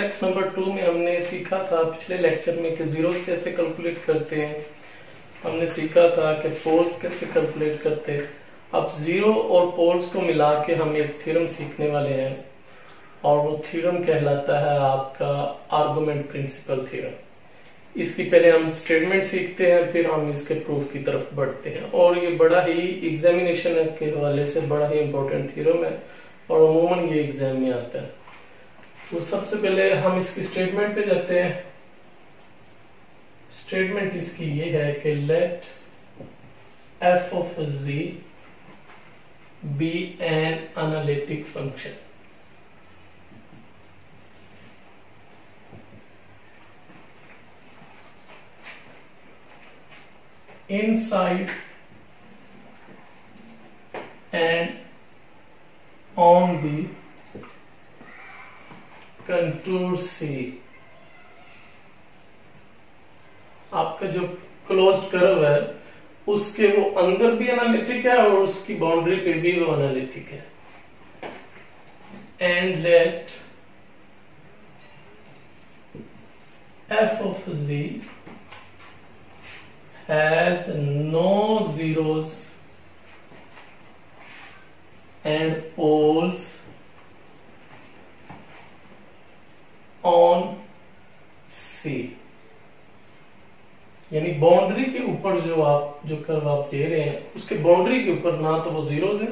Index number 2 में हमने सीखा था पिछले लेक्चर में कि जीरोस कैसे कैलकुलेट करते हैं। हमने सीखा था कि पोल्स कैसे कैलकुलेट करते हैं। अब जीरो और पोल्स को मिला के हम एक थ्योरम सीखने वाले हैं और वो थ्योरम कहलाता है आपका आर्गुमेंट प्रिंसिपल थ्योरम। इसकी पहले हम स्टेटमेंट सीखते हैं, फिर हम इसके प्रूफ की तरफ बढ़ते हैं। और ये बड़ा ही एग्जामिनेशन के हवाले से बड़ा ही इंपॉर्टेंट थ्योरम है और अमूमन ये एग्जाम में आता है। तो सबसे पहले हम इसकी स्टेटमेंट पे जाते हैं। स्टेटमेंट इसकी ये है कि late f of z be an analytic function। inside and on the contour C। आपका जो क्लोज्ड कर्व है उसके वो अंदर भी एनालिटिक है और उसकी बाउंड्री पे भी वो एनालिटिक है। And let f of z has no zeros and poles on C। यानी बाउंड्री के ऊपर जो कर्व आप ले रहे हैं उसके बाउंड्री के ऊपर ना तो वो जीरोस है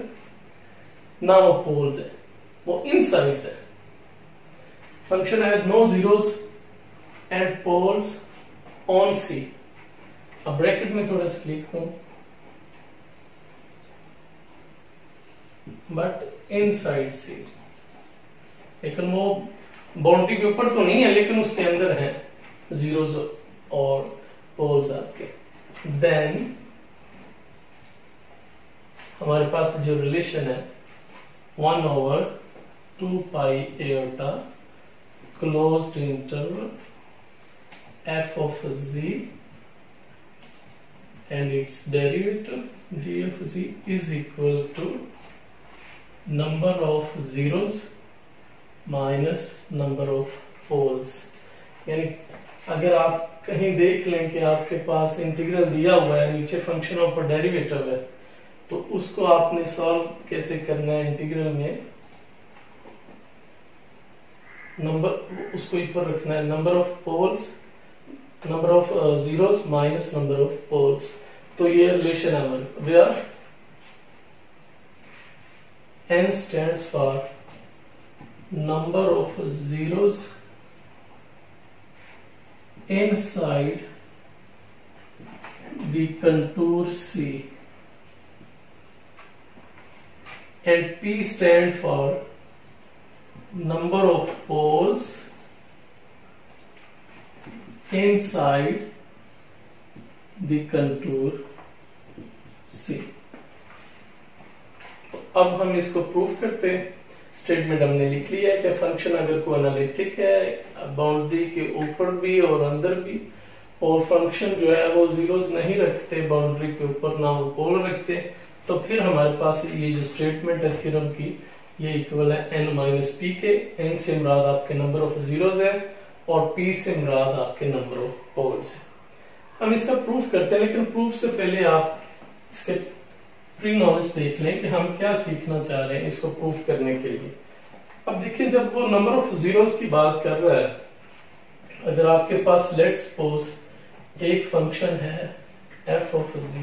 ना वो पोल्स है, वो इनसाइड्स है। Function has no zeros and poles on C। अब ब्रैकेट में थोड़ा सा लिखूं, बट इनसाइड C। लेकिन वो बाउंड्री के ऊपर तो नहीं है लेकिन उसके अंदर है जीरोस और पोल्स आपके। देन हमारे पास जो रिलेशन है 1/2 pi Etah closed interval f of z and its derivative d of z is equal to number of zeros minus number of poles. यानी अगर आप कहीं देख लें कि आपके पास इंटीग्रल दिया हुआ है, नीचे फंक्शन ऊपर डेरिवेटिव है, तो उसको आपने सॉल्व कैसे करना है। इंटीग्रल में नंबर उसको इक्वल रखना है number of poles, number of zeros minus number of poles. तो ये रिलेशन है हमारे where n stands for number of zeros inside the contour C and P stand for number of poles inside the contour C। अब हम इसको proof करते हैं। Statement हमने लिख लिया है कि फंक्शन अगर कोई एनालिटिक है बाउंड्री के ऊपर भी और अंदर भी, और फंक्शन जो है वो जीरोस नहीं रखते बाउंड्री के ऊपर ना वो पोल रखते, तो फिर हमारे पास ये जो स्टेटमेंट है थ्योरम की ये इक्वल है n माइनस पी के। n से मुराद आपके नंबर ऑफ जीरोस है और p से मुराद आपके नंबर ऑफ पोल्स है। हम इसका प्रूफ करते हैं, लेकिन प्रूफ से पहले आप इसके प्री नॉलेज देख लें कि हम क्या सीखना चाह रहे हैं इसको प्रूफ करने के लिए। अब देखिए, जब वो नंबर ऑफ जीरोस की बात कर रहा है, अगर आपके पास लेट्स सपोज एक फंक्शन है f of z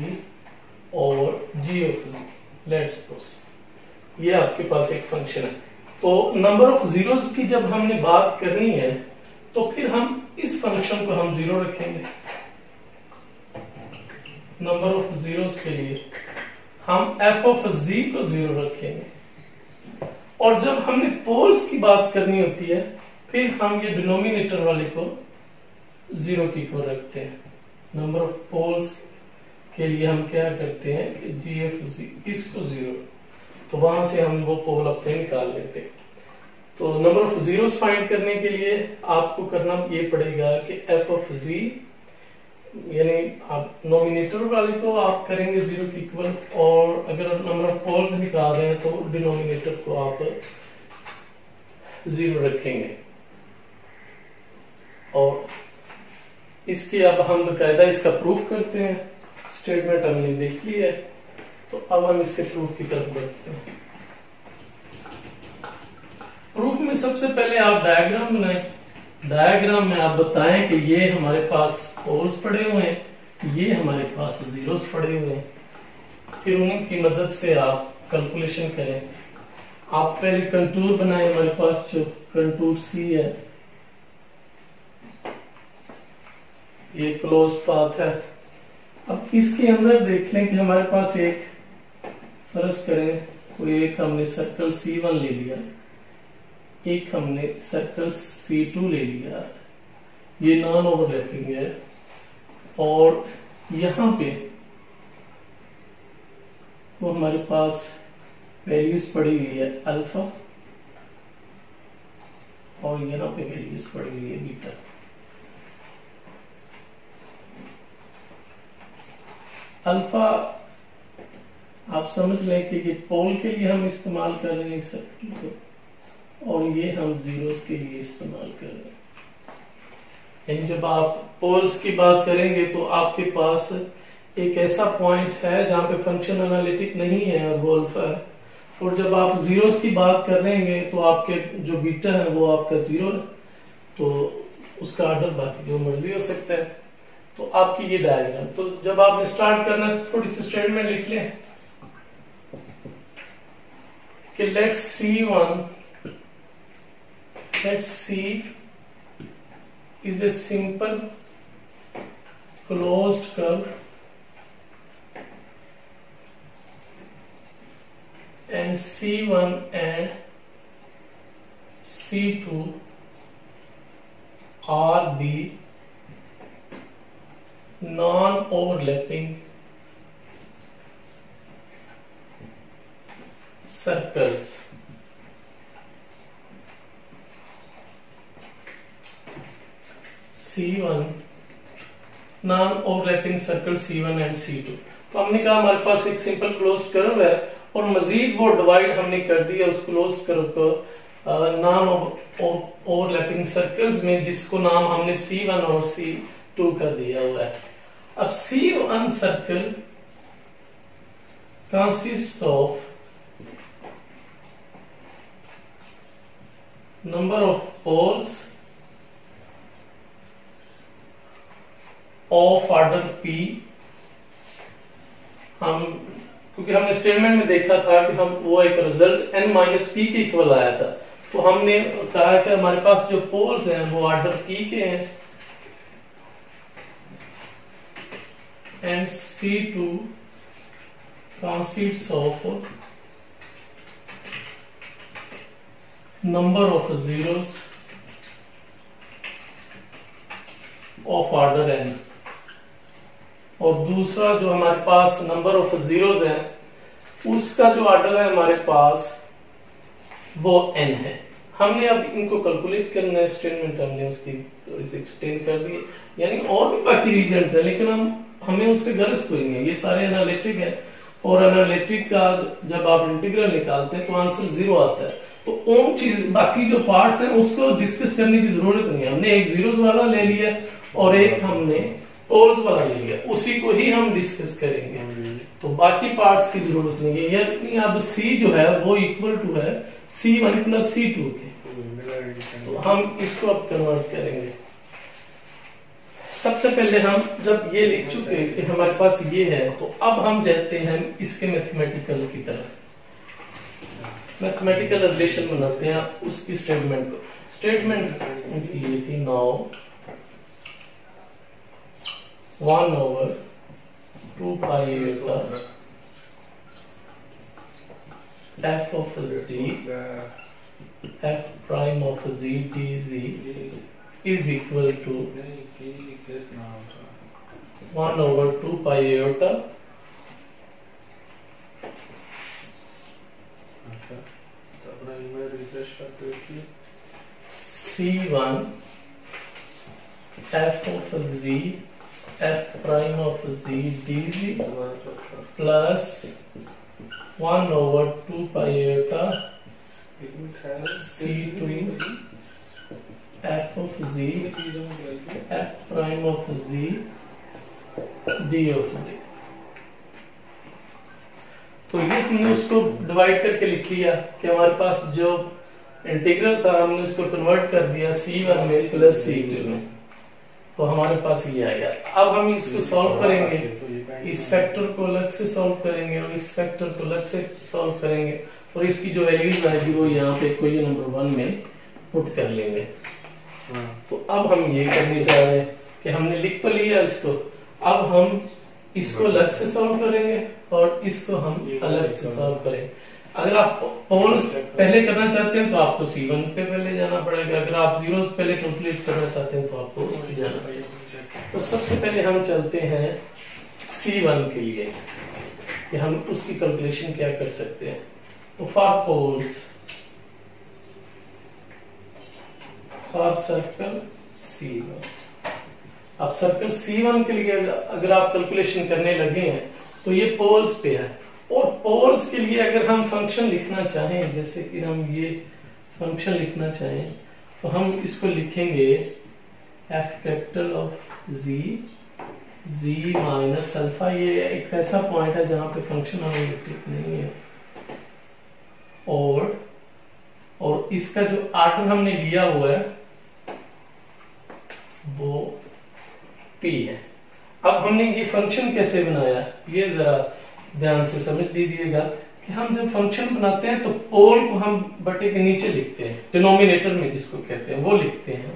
और g of z, let's suppose ये आपके पास एक फंक्शन है, तो नंबर ऑफ जीरोस की जब हमने बात करनी है तो फिर हम इस फंक्शन को हम जीरो रखेंगे। नंबर ऑफ जीरोस के लिए हम f of z को जीरो रखेंगे, और जब हमने पोल्स की बात करनी होती है फिर हम ये डिनोमिनेटर वाले को जीरो की इक्वल रखते हैं। नंबर ऑफ पोल्स के लिए हम क्या करते हैं कि g of z इसको जीरो, तो वहां से हम वो पोल अपने निकाल लेते हैं। तो नंबर ऑफ जीरोस फाइंड करने के लिए आपको करना ये पड़ेगा कि f of z यानी आप नोमिनेटर वाले को आप करेंगे जीरो की इक्वल, और अगर नंबर ऑफ पोल्स निकाल रहे हैं तो डिनोमिनेटर को आप जीरो रखेंगे। और इसके अब हम बकायदा इसका प्रूफ करते हैं। स्टेटमेंट हमने देख ली है, तो अब हम इसके प्रूफ की तरफ बढ़ते हैं। प्रूफ में सबसे पहले आप डायग्राम बनाएं। डायग्राम में आप बताएं कि ये हमारे पास पोल्स पड़े हुए हैं, ये हमारे पास जीरोस पड़े हुए हैं, फिर उनकी मदद से आप कैलकुलेशन करें। आप पहले कंटूर बनाए, हमारे पास जो कंटूर सी है, ये क्लोज पाथ है। अब इसके अंदर देख लें कि हमारे पास एक फर्ज करें, कोई एक हमने सर्कल C1 ले लिया, एक हमने सर्कल C2 ले लिया, ये नॉन ओवरलैपिंग है, और यहां पे वो हमारे पास वैल्यूज पड़ी हुई है अल्फा, और यहां पे वैल्यूज पड़ी हुई है बीटा। अल्फा आप समझ लें कि ये पोल के लिए हम इस्तेमाल कर रहे हैं इस सर्कल को, और ये हम जीरोस के लिए इस्तेमाल कर रहे हैं। यानी जब आप पोल्स की बात करेंगे तो आपके पास एक ऐसा पॉइंट है जहां पे फंक्शन एनालिटिक नहीं है और वो अल्फा है, और जब आप जीरोस की बात कर रहेंगे तो आपके जो बीटा है वो आपका जीरो है, तो उसका ऑर्डर बाकी जो मर्जी हो सकता है। तो आपकी ये डायग्राम, तो जब आपने स्टार्ट करना है तो थोड़ी सी स्टेटमेंट लिख लें कि let's C is a simple closed curve and C1 and C2 are the non-overlapping circles. C1 non-overlapping circle C1 and C2। तो हमने कहा हमारे पास एक सिंपल क्लोज्ड कर्व है, और मजीद वो डिवाइड हमने कर दिया उस क्लोज्ड कर्व को नॉन ओवरलैपिंग सर्कल्स में, जिसको नाम हमने C1 और C2 का दिया हुआ है। अब C1 circle consists of number of poles of order P। हम क्योंकि हमने स्टेटमेंट में देखा था कि हम वो एक रिजल्ट n-p के इक्वल आया था, तो हमने कहा कि हमारे पास जो पोल्स हैं वो ऑर्डर P के हैं, and C2 consists of number of zeros of order n, और दूसरा जो हमारे पास नंबर ऑफ जीरोस है उसका जो ऑर्डर है हमारे पास वो n है। हमने अब इनको कैलकुलेट करना है, स्टेटमेंट हमने उसकी थोड़ी सी एक्सटेंड कर दी, यानी और भी बाकी रीजन्स है, लेकिन हमें उससे गरज कोई नहीं है, ये सारे एनालिटिक है, और एनालिटिक का जब आप इंटीग्रल निकालते हैं तो आंसर 0 आता है। तो उन चीज बाकी जो पार्ट्स हैं उसको डिस्कस करने की जरूरत नहीं है। हमने एक जीरोस वाला ले लिया और एक हमने पोल्स वाला ले लिया, उसी को ही हम डिस्कस करेंगे, तो बाकी पार्ट्स की जरूरत नहीं है। यानी अब C जो है वो इक्वल टू है C1 प्लस C2 के, तो हम इसको अब कन्वर्ट करेंगे। सबसे पहले हम जब ये लिख चुके कि हमारे पास ये है, तो अब हम जाते हैं इसके मैथमेटिकल की तरफ। मैथमेटिकल रिलेशन बनाते हैं उसकी स्टेटमेंट को। स्टेटमेंट उनकी ये थी, now 1/2 pi eta f of z f prime of z dz is equal to 1/2 pi eta C1 f of z f prime of z dz plus 1/2 pi eta C2 F of G F prime of G D of G. तो ये हमने उसको divide करके लिख लिया कि हमारे पास जो इंटीग्रल था हमने उसको कन्वर्ट कर दिया C1 में प्लस C2 में, तो हमारे पास ये आ गया। अब हम इसको सॉल्व करेंगे, इस फैक्टर को अलग से सॉल्व करेंगे और इस फैक्टर को अलग से सॉल्व करेंगे और इसकी जो वैल्यूज आएगी वो यहाँ पे इक्वेशन नंबर 1 में पुट कर लेंगे। तो अब हम ये करने जा रहे हैं कि हमने लिख तो लिया इसको, अब हम इसको अलग से सॉल्व करेंगे और इसको हम अलग से सॉल्व करेंगे। अगर आप पोल्स पहले करना चाहते हैं तो आपको C1 पे पहले जाना पड़ेगा, अगर आप जीरोस पहले कैलकुलेट करना चाहते हैं तो आपको जाना पड़ेगा। तो सबसे पहले हम चलते हैं C1 के लिए कि हम उसकी कैलकुलेशन क्या कर सकते हैं। तो for poles for circle C1, अब सर्कल C1 के लिए अगर आप कैलकुलेशन करने लगे हैं तो ये पोल्स पे है, और पोल्स के लिए अगर हम फंक्शन लिखना चाहें, जैसे कि हम ये फंक्शन लिखना चाहें तो हम इसको लिखेंगे F capital of G minus alpha. ये एक ऐसा पॉइंट है जहां पे फंक्शन हमें लिख नहीं है, और इसका जो आर्डर हमने लिया हुआ है वो पी है। अब हमने ये फंक्शन कैसे बनाया ये जरा ध्यान से समझ लीजिएगा कि हम जब फंक्शन बनाते हैं तो पोल को हम बटे के नीचे लिखते हैं, डिनोमिनेटर में जिसको कहते हैं वो लिखते हैं।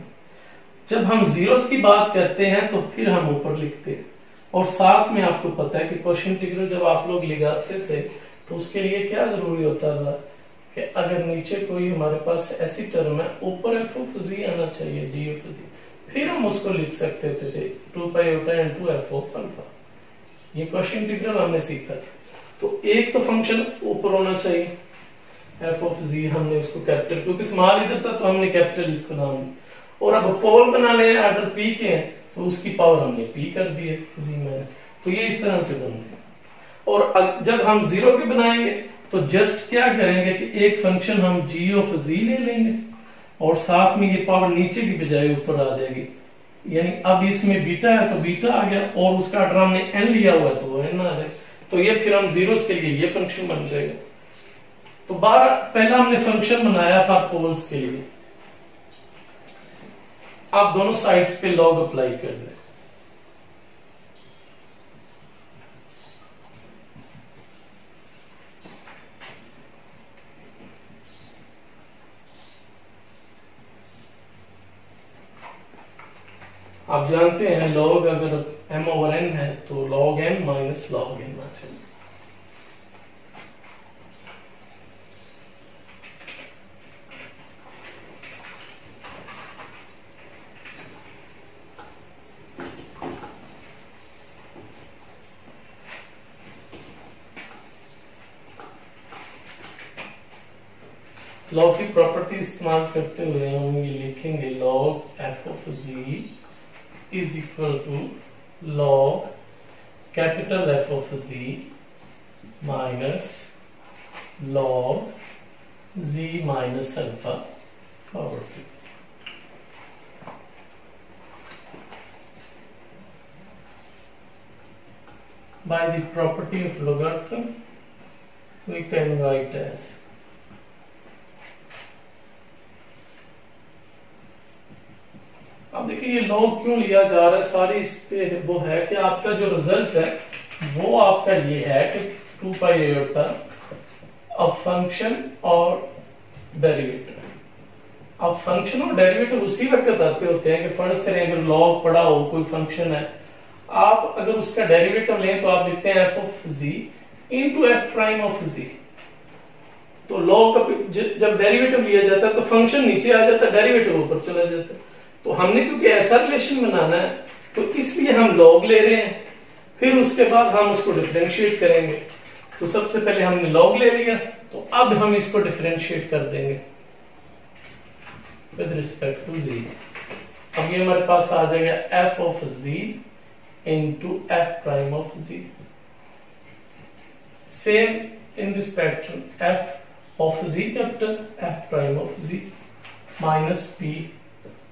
जब हम जीरोस की बात करते हैं तो फिर हम ऊपर लिखते हैं। और साथ में आपको पता है कि क्वेश्चन इंटीग्रल जब आप लोग लगाते थे तो उसके लिए क्या जरूरी होता था कि अगर नीचे कोई हमारे पास ऐसी टर्म है, ऊपर एफ ऑफ जी आना चाहिए डी ऑफ जी, फिर हम उसको लिख सकते थे 2 पाई ओटा इनटू एफ ऑफ अल्फा। ये क्वेश्चन इंटीग्रल हमने सीखा था। तो एक तो फंक्शन ऊपर होना चाहिए एफ ऑफ जी, हमने उसको कैपिटल, क्योंकि स्मॉल इधर था तो हमने कैपिटल इसको नाम दिया। और अब पोल बना ले ऑर्डर पी के हैं तो उसकी पावर हमने पी कर दी है जी में, तो ये इस तरह से बनते हैं। और जब हम जीरो के बनाएंगे तो जस्ट क्या करेंगे कि एक फंक्शन हम जी ऑफ जी ले लेंगे और साथ में ये पावर नीचे की बजाय ऊपर आ जाएगी, यानी अब इसमें बीटा है तो बीटा आ गया और उसका ऑर्डर हमने एन लिया हुआ है तो वो एन आ जाए, तो ये फिर हम जीरोस के लिए ये फंक्शन बन जाएगा। तो पहला हमने फंक्शन बनाया फॉर पोल्स के लिए। आप दोनों साइड्स पे लॉग अप्लाई कर दें। आप जानते हैं लॉग अगर m ओवर n है तो log m minus log n आ चाहिए। लॉग की प्रॉपर्टी इस्तेमाल करते हुए हम ये लिखेंगे log f of z is equal to log capital F of z minus log z minus alpha power 2. By the property of logarithm, we can write as अब देखिए ये log क्यों लिया जा रहा है, सारी इस पे वो है कि आपका जो रिजल्ट है वो आपका ये है कि 2 पाई आयोटा अब फंक्शन और डेरिवेटिव। अब फंक्शन और डेरिवेटिव उसी वक्त आते होते हैं कि फर्ज करें अगर log पड़ा हो कोई फंक्शन है, आप अगर उसका डेरिवेटिव लें तो आप लिखते हैं f of z into F prime of z। तो log का जब डेरिवेटिव लिया जाता है तो फंक्शन नीचे आ जाता है, डेरिवेटिव ऊपर चला जाता है। तो हमने क्योंकि ऐसा रिलेशन बनाना है तो इसलिए हम log ले रहे हैं, फिर उसके बाद हम उसको डिफरेंशिएट करेंगे। तो सबसे पहले हमने log ले लिया, तो अब हम इसको डिफरेंशिएट कर देंगे विद रिस्पेक्ट टू z। अब ये हमारे पास आ जाएगा f of z into F prime of z। Same in this pattern f of z capital f prime of z minus p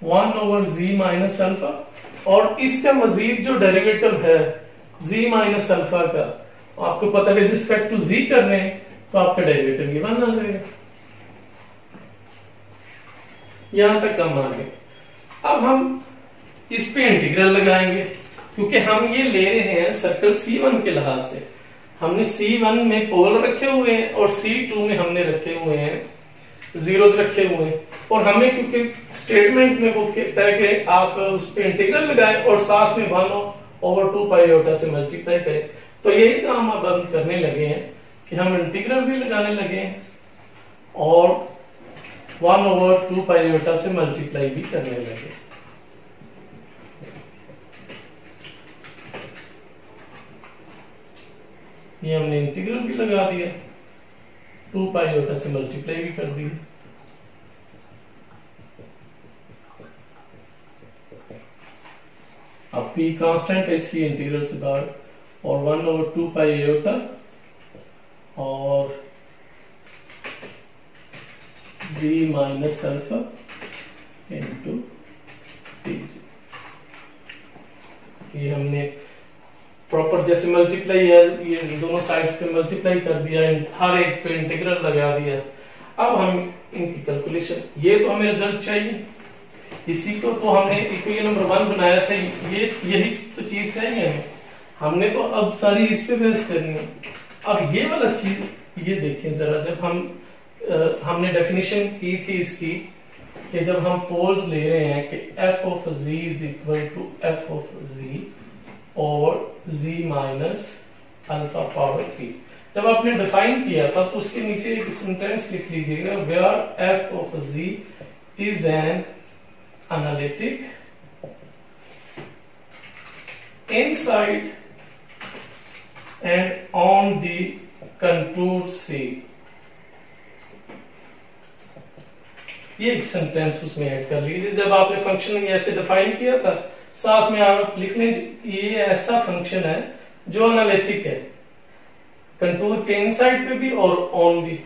1/z minus alpha, और इसका मजीद जो डेरिवेटिव है z माइनस अल्फा का, आपको पता है विद रिस्पेक्ट टू z कर रहे हैं तो आपका डेरिवेटिव ये बन आ जाएगा। यहां तक हम आ गए। अब हम इस पे इंटीग्रल लगाएंगे, क्योंकि हम ये ले रहे हैं सर्कल C1 के लिहाज से। हमने C1 में पोल रखे हुए हैं और C2 में हमने रखे हुए हैं जीरोस रखे हुए हैं, और हमें क्योंकि स्टेटमेंट में वो कहता है कि आप उस पे इंटीग्रल लगाएं और साथ में 1/2 पाई आयोटा से मल्टीप्लाई करें, तो यही काम अब हम करने लगे हैं कि हम इंटीग्रल भी लगाने लगे हैं और 1/2 पाई आयोटा से मल्टीप्लाई भी करने लगे। ये हमने इंटीग्रल भी लगा दिया, 2 पाई आयोटा से मल्टीप्लाई भी कर दिया। अब p कांस्टेंट है इसलिए इंटीग्रल से बाहर, और 1/2 पाई आयोटा और z minus alpha into dz। ये हमने प्रॉपर जैसे मल्टीप्लाई है, ये दोनों साइड्स पे मल्टीप्लाई कर दिया, हर एक पे इंटीग्रल लगा दिया। अब हम इनकी कैलकुलेशन, ये तो हमें रिजल्ट चाहिए, इसी को तो हमने इक्वेशन नंबर 1 बनाया था, ये यही तो चीज चाहिए हमें। हमने तो अब सारी इस पे बेस करनी है। अब ये वाला चीज ये देखें जरा, जब हमने डेफिनेशन की थी इसकी कि जब हम पोल्स ले रहे हैं कि f of z is equal to f of z और z minus alpha power p, जब आपने डिफाइन किया था तो उसके नीचे एक सेंटेंस लिख लीजिएगा, where f of z is an analytic inside and on the contour C। ये एक सेंटेंस उसमें ऐड कर लीजिए। जब आपने फंक्शन ऐसे डिफाइन किया था, साथ में आप लिख लें ये ऐसा फंक्शन है जो एनालिटिक है, कंटूर के इनसाइड पे भी और ऑन भी।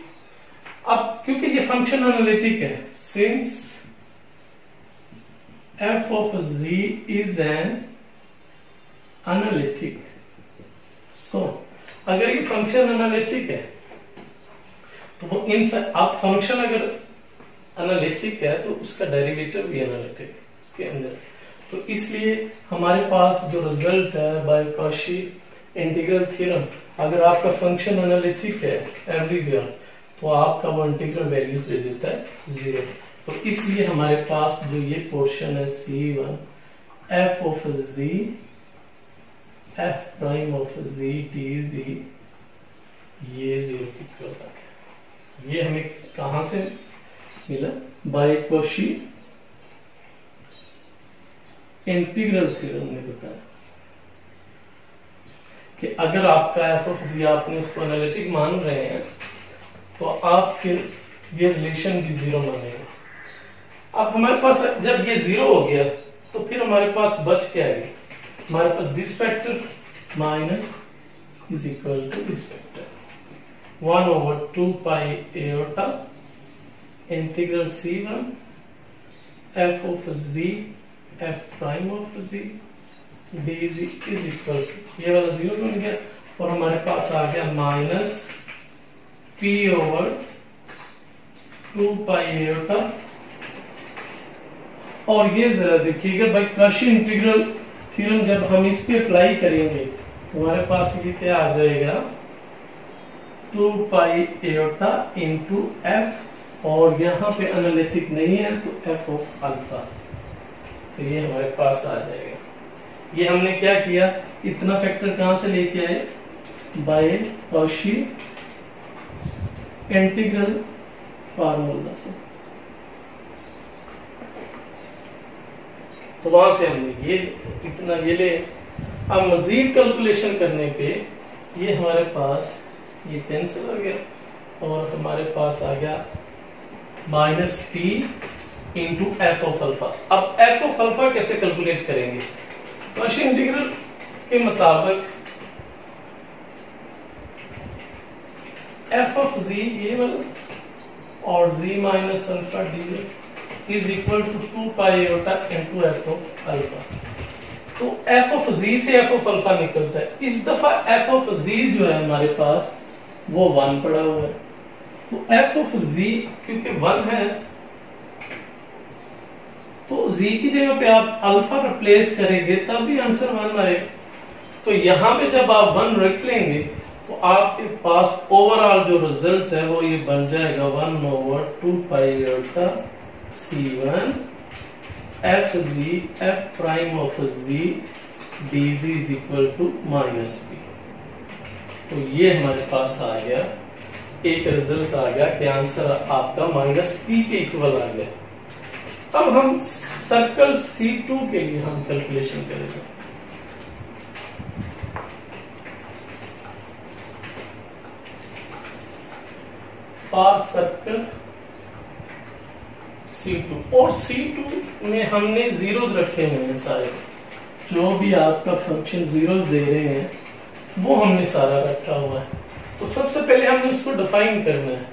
अब क्योंकि ये फंक्शन एनालिटिक है, since f of z is an analytic, so अगर ये फंक्शन एनालिटिक है तो वो इनसाइड, आप फंक्शन अगर एनालिटिक है तो उसका डेरिवेटिव भी एनालिटिक है उसके अंदर। तो इसलिए हमारे पास जो रिजल्ट है बाय कॉशी इंटीग्रल थ्योरम, अगर आपका फंक्शन एनालिटिक है एवरीवेयर तो आपका वो इंटीग्रल वैल्यूज दे देता है 0। तो इसलिए हमारे पास जो ये पोर्शन है C1 f of z f prime of z dz, ये 0 की इक्वल है। ये हमें कहां से मिला? बाय कॉशी इंटीग्रल थ्योरम ने बताया कि अगर आपका f ऑफ z आपने उसको एनालिटिक मान रहे हैं तो आपके ये रिलेशन भी 0 मानेगा। अब हमारे पास जब ये 0 हो गया तो फिर हमारे पास बच क्या है? हमारे पास this factor minus is equal to this factor 1/2 pi iota integral C1 f of z f prime of z dz is equal to, ये वाला 0 बन गया और हमारे पास आ गया माइनस p/2 पाई एयोटा। और ये जरा देखिएगा भाई कॉशी इंटीग्रल थ्योरम जब हम इस पे अप्लाई करेंगे तो हमारे पास ये क्या आ जाएगा, 2 पाई एयोटा इंटू f, और यहाँ पे एनालिटिक नहीं है तो f ऑफ अल्फा, तो ये हमारे पास आ जाएगा। ये हमने क्या किया, इतना फैक्टर कहां से लेके आए? बाय कॉशी इंटीग्रल फार्मूला से। तो वहां से हमने ये इतना ये ले। अब मजीद कैलकुलेशन करने पे ये हमारे पास ये कैंसिल हो गया और हमारे पास आ गया minus p into F of alpha. अब एफ ऑफ अल्फा कैसे कैलकुलेट करेंगे? कॉशी इंटीग्रल के मुताबिक एफ ऑफ z ये वाला और z minus alpha dx is equal to 2 pi iota into F of alpha. तो एफ ऑफ जी से एफ ऑफ अल्फा निकलता है। इस दफा एफ ऑफ जी जो है हमारे पास वो 1 पड़ा हुआ है, तो एफ ऑफ जी क्योंकि 1 है तो z की जगह पे आप अल्फा रिप्लेस करेंगे तब भी आंसर 1 आएगा। तो यहां पे जब आप 1 रख लेंगे तो आपके पास ओवरऑल जो रिजल्ट है वो ये बन जाएगा 1/2 pi iota c1 F G F prime of G D G is equal to -b। तो ये हमारे पास आ गया, एक रिजल्ट आ गया कि आंसर आपका -p के इक्वल आ गया। अब हम सर्कल C2 के लिए हम कैलकुलेशन करेंगे। फॉर सर्कल C2, और C2 में हमने जीरोस रखे हुए हैं सारे, जो भी आपका फंक्शन जीरोस दे रहे हैं वो हमने सारा रखा हुआ है। तो सबसे पहले हमने उसको डिफाइन करना है।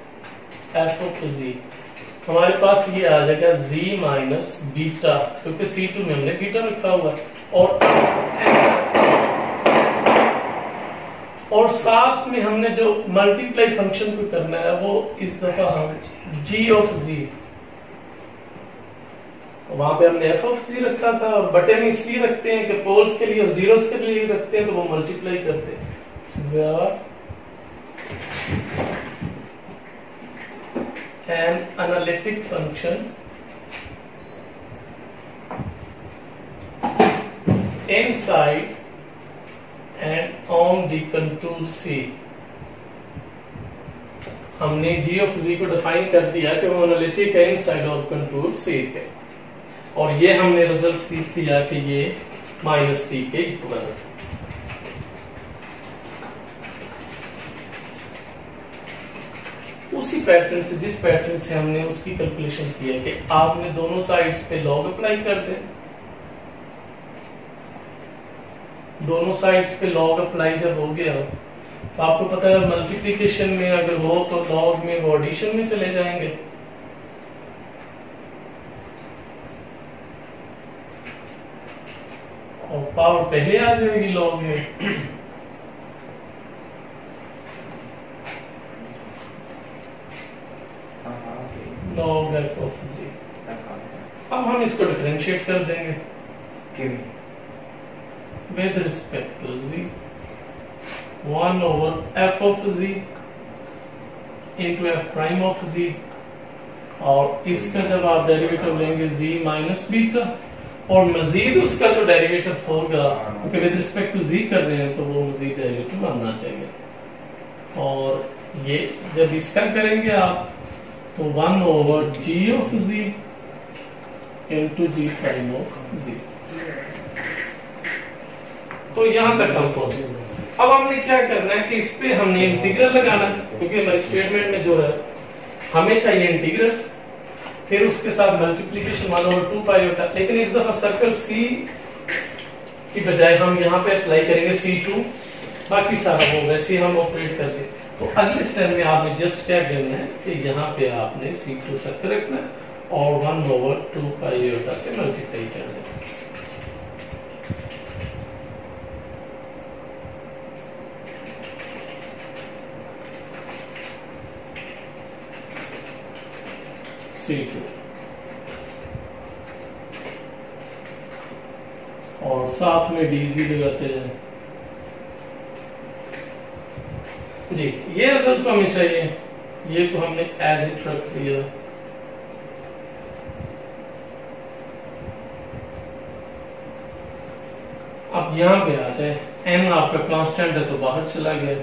एफ ऑफ जी हमारे पास ये आ जाएगा z माइनस बीटा, क्योंकि C2 में हमने बीटा रखा हुआ है, और साथ में हमने जो मल्टीप्लाई फंक्शन को करना है वो इस दफा हम g ऑफ z, वहां पे हमने f ऑफ z रखा था, और बटे में इसलिए रखते हैं कि पोल्स के लिए और जीरोस के लिए रखते हैं तो वो मल्टीप्लाई करते हैं। an analytic function inside and on the contour C। हमने g of z को डिफाइन कर दिया कि वो एनालिटिक है इनसाइड और कंटूर C पे, और ये हमने रिजल्ट सीख लिया कि ये -p के इक्वल है। उसी पैटर्न से, जिस पैटर्न से हमने उसकी कैलकुलेशन की है कि आपने दोनों साइड्स पे लॉग अप्लाई कर दें। दोनों साइड्स पे लॉग अप्लाई जब हो गया तो आपको पता है मल्टीप्लिकेशन में अगर हो तो लॉग में वो एडिशन में चले जाएंगे। और पावर पहले आ जाएगी लॉग में। log f of z। अब हम इसको डिफरेंशिएट कर देंगे with respect to z, 1/f of z into f prime of z, और इसका जब आप डेरिवेटिव लेंगे z माइनस बीटा, और मजीद उसका जो डेरिवेटिव होगा क्योंकि विद रिस्पेक्ट टू z कर रहे हैं तो वो मजीद डेरिवेटिव आना चाहिए। और ये जब इसका करेंगे आप तो 1/g of z into g prime of z। तो यहां तक हम पहुंचे। अब हमने क्या करना है कि इस पे हमने इंटीग्रल लगाना, क्योंकि हमारे स्टेटमेंट में जो है हमें चाहिए इंटीग्रल, फिर उसके साथ मल्टीप्लीकेशन 1/2 पाई आयोटा। लेकिन इस दफा सर्कल C की बजाय हम यहाँ पे अप्लाई करेंगे C2, बाकी सारा वो वैसे हम ऑपरेट कर दें। तो अगले स्टेप में आपने जस्ट क्या करना है कि यहाँ पे आपने C2 सर्कल रखना है और 1/2 पाई आयोटा से मल्टीप्लाई करना है। C2 और साथ में dz लगाते जाए। जी ये रिजल्ट तो हमें चाहिए, ये तो हमने एज इट रख लिया। अब यहां पे आ जाए, n आपका कांस्टेंट है तो बाहर चला गया।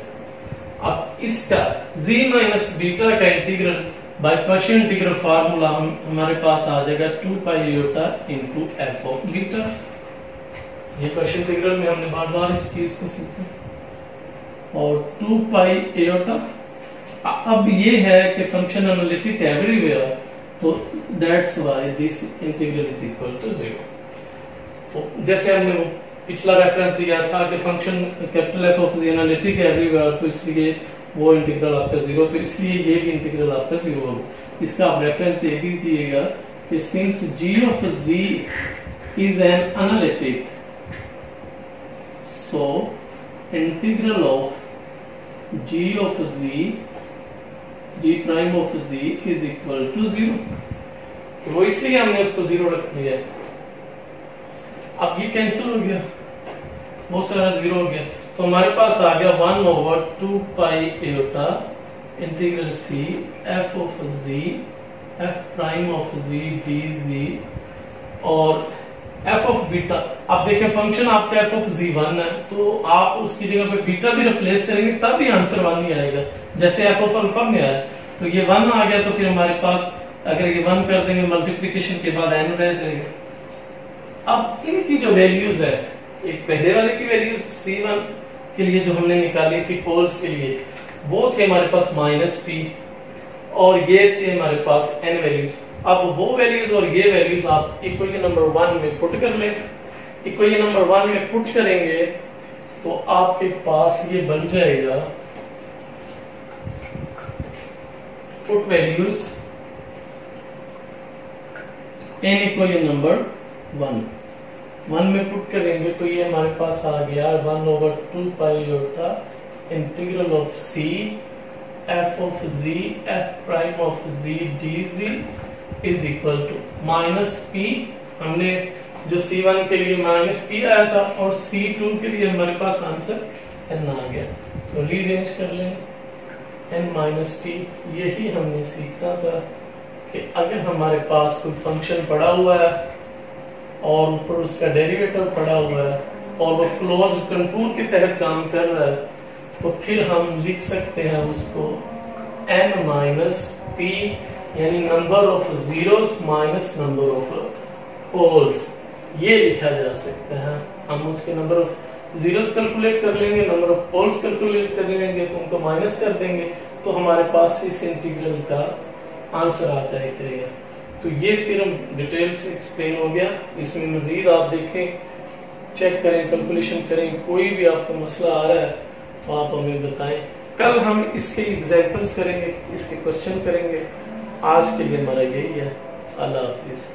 अब इसका z माइनस बीटा का integral by partial integral formula हमारे पास आ जाएगा 2 pi iota into f of beta. ये पार्शियल इंटीग्रल में हमने बार बार इस चीज को सीखा। और 2 पाई आयोटा, अब ये है कि फंक्शन एनालिटिक एवरीवेयर, तो that's why this integral is equal to 0। तो जैसे हमने वो पिछला रेफरेंस दिया था कि function capital F of analytic everywhere, तो इसलिए वो इंटीग्रल आपका 0, तो इसलिए ये भी इंटीग्रल आपका 0 होगा। इसका आप रेफरेंस दे दीजिएगा कि since g of z is an analytic, so integral of g of z, g prime of z is equal to 0। तो वो इसलिए हमने उसको 0 रख लिया है। अब ये कैंसिल हो गया, बहुत सारा 0 हो गया, तो हमारे पास आ गया 1/2 pi eta integral c f of z f prime of z dz और f of बीटा। अब देखें फंक्शन आपका f of z 1 है, तो आप उसकी जगह पे बीटा भी रिप्लेस करेंगे तब भी आंसर 1 ही आएगा, जैसे f of अल्फा में आया। तो ये 1 आ गया, तो फिर हमारे पास अगर ये 1 कर देंगे मल्टीप्लिकेशन के बाद n रह जाएगा। अब इनकी जो वैल्यूज है, एक पहले वाले की वैल्यूज c1 के लिए जो हमने निकाली थी पोल्स के लिए, वो थे हमारे पास -p और ये थे हमारे पास n वैल्यूज। अब वो वैल्यूज और ये वैल्यूज आप इक्वेशन नंबर 1 में पुट कर लें। इक्वेशन नंबर 1 में पुट करेंगे तो आपके पास ये बन जाएगा put values in equation number 1 में पुट करेंगे तो ये हमारे पास आ गया 1/2 pi eta integral of c f of z f prime of z dz is equal to -p। हमने जो c1 के लिए -p आया था और c2 के लिए हमारे पास आंसर n आ गया, तो रीअरेंज कर लें n - p। यही हमने सीखा था कि अगर हमारे पास कोई फंक्शन पड़ा हुआ है और ऊपर उसका डेरिवेटिव पड़ा हुआ है और वो क्लोज कंटूर के तहत काम कर रहा है, तो फिर हम लिख सकते हैं उसको n - p, यानी number of zeros minus number of poles, ये लिखा जा सकता है। हम उसके नंबर ऑफ जीरोस कैलकुलेट कर लेंगे, नंबर ऑफ पोल्स कैलकुलेट कर लेंगे, तो उनको माइनस कर देंगे, तो हमारे पास इस इंटीग्रल का आंसर आ जाएगा। तो ये थ्योरम डिटेल से एक्सप्लेन हो गया। इसमें मजीद आप देखें, चेक करें, कैलकुलेशन करें, कोई भी आपको मसला आ रहा है तो आप हमें बताएं। कल हम इसके एग्जाम्पल्स करेंगे, इसके क्वेश्चन करेंगे। आज के लिए हमारा यही है। अल्लाह हाफिज।